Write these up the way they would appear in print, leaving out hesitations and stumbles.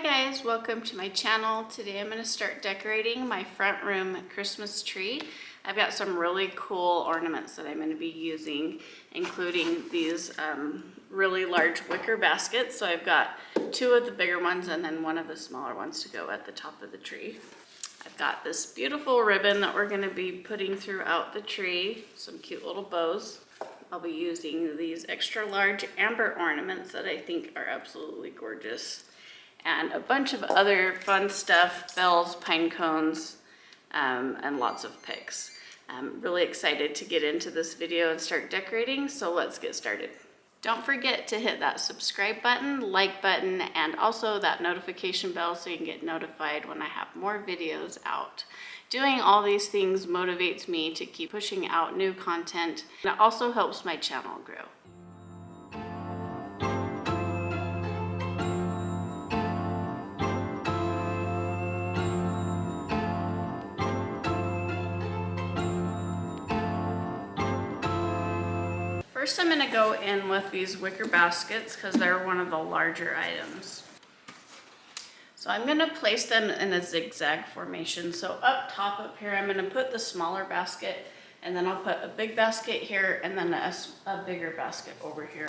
guys, welcome to my channel. Today I'm going to start decorating my front room Christmas tree. I've got some really cool ornaments that I'm going to be using, including these really large wicker baskets. So I've got two of the bigger ones and then one of the smaller ones to go at the top of the tree. I've got this beautiful ribbon that we're going to be putting throughout the tree, some cute little bows. I'll be using these extra large amber ornaments that I think are absolutely gorgeous. And a bunch of other fun stuff, bells, pine cones, and lots of picks. I'm really excited to get into this video and start decorating, so let's get started. Don't forget to hit that subscribe button, like button, and also that notification bell so you can get notified when I have more videos out. Doing all these things motivates me to keep pushing out new content, and it also helps my channel grow. First, I'm going to go in with these wicker baskets because they're one of the larger items. So I'm going to place them in a zigzag formation. So up top up here, I'm going to put the smaller basket, and then I'll put a big basket here and then a bigger basket over here.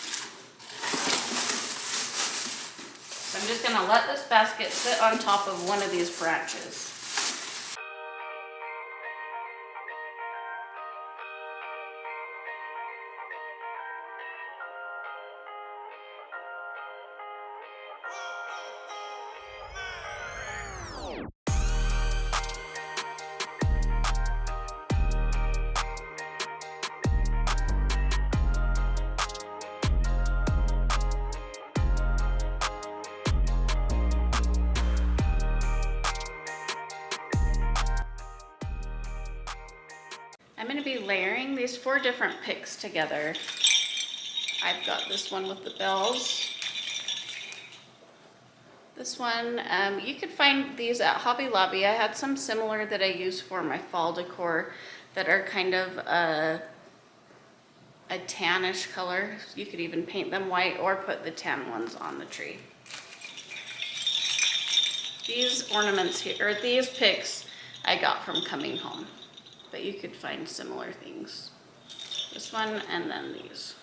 So I'm just going to let this basket sit on top of one of these branches. I'm going to be layering these 4 different picks together. I've got this one with the bells. This one, you could find these at Hobby Lobby. I had some similar that I use for my fall decor that are kind of a tannish color. You could even paint them white or put the tan ones on the tree. These ornaments here, or these picks, I got from Coming Home. But you could find similar things. This one and then these.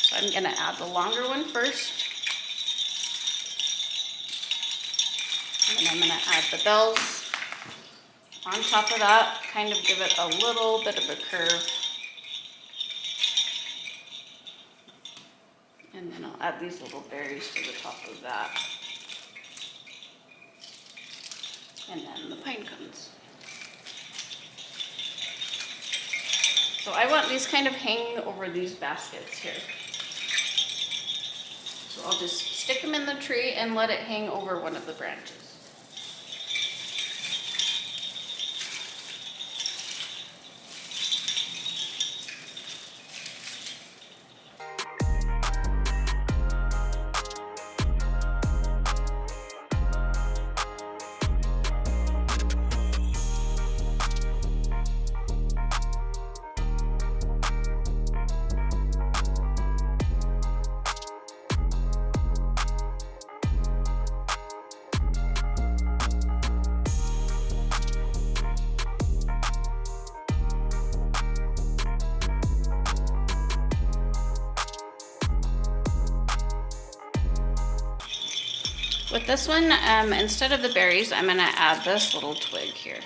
So I'm gonna add the longer one first. And then I'm gonna add the bells on top of that, kind of give it a little bit of a curve. And then I'll add these little berries to the top of that. And then the pine cones. So I want these kind of hanging over these baskets here. So I'll just stick them in the tree and let it hang over one of the branches. With this one, instead of the berries, I'm gonna add this little twig here.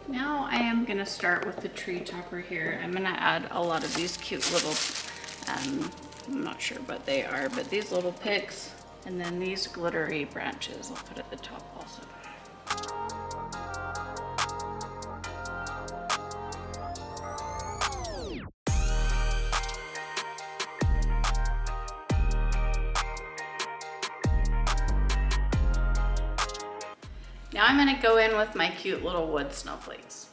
Now I am going to start with the tree topper here. I'm going to add a lot of these cute little, I'm not sure what they are, but these little picks, and then these glittery branches I'll put at the top also. Now I'm gonna go in with my cute little wood snowflakes.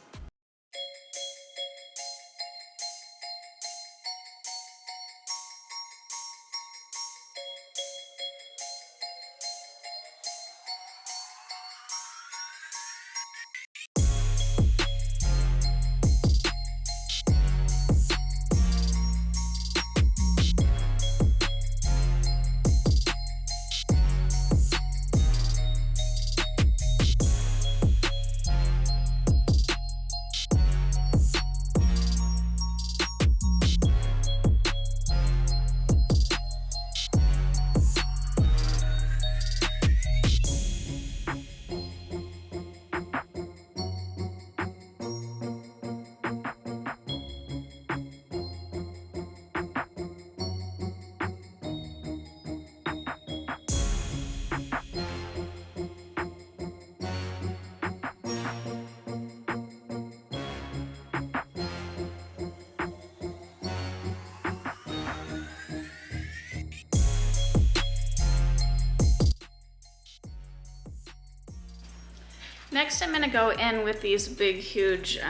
Next, I'm gonna go in with these big, huge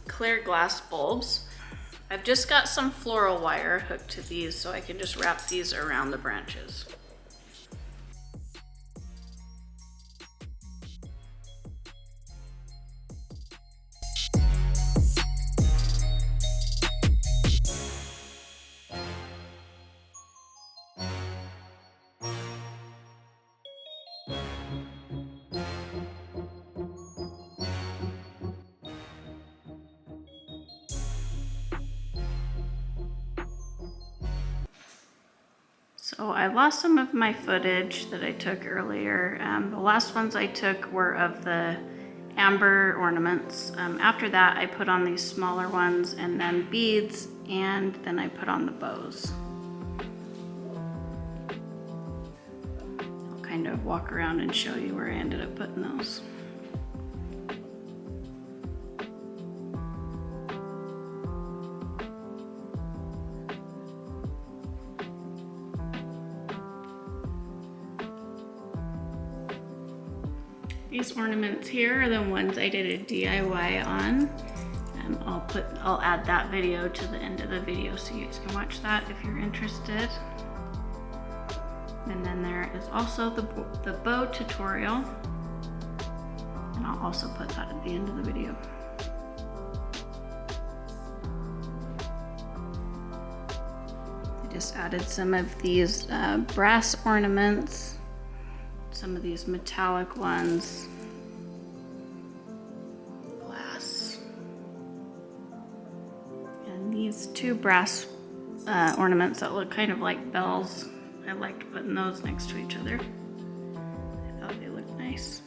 clear glass bulbs. I've just got some floral wire hooked to these so I can just wrap these around the branches. So I lost some of my footage that I took earlier. The last ones I took were of the amber ornaments. After that, I put on these smaller ones and then beads, and then I put on the bows. I'll kind of walk around and show you where I ended up putting those. These ornaments here are the ones I did a DIY on. I'll add that video to the end of the video so you guys can watch that if you're interested. And then there is also the bow tutorial, and I'll also put that at the end of the video. I just added some of these brass ornaments, some of these metallic ones, glass, and these two brass ornaments that look kind of like bells. I liked putting those next to each other. I thought they looked nice.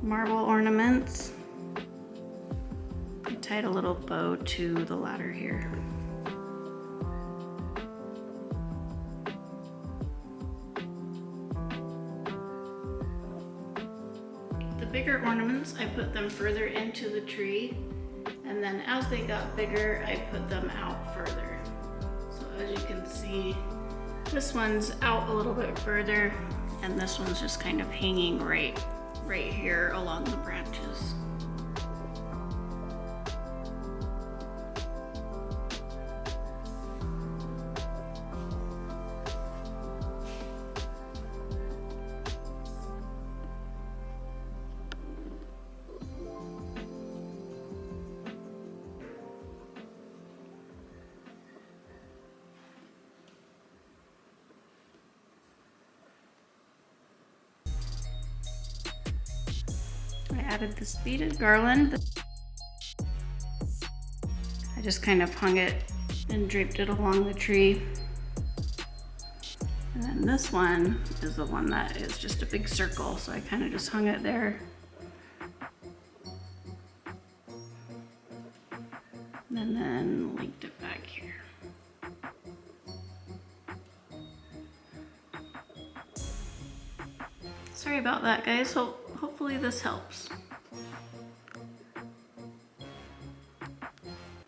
Marble ornaments. I tied a little bow to the ladder here. The bigger ornaments, I put them further into the tree, and then as they got bigger, I put them out further. So as you can see, this one's out a little bit further, and this one's just kind of hanging right here along the branches. I added this beaded garland. I just kind of hung it and draped it along the tree. And then this one is the one that is just a big circle, so I kind of just hung it there. And then linked it back here. Sorry about that, guys. Hopefully this helps.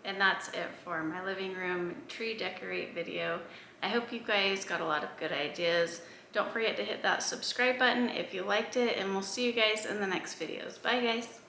And that's it for my living room tree decorate video. I hope you guys got a lot of good ideas. Don't forget to hit that subscribe button if you liked it, and we'll see you guys in the next videos. Bye guys.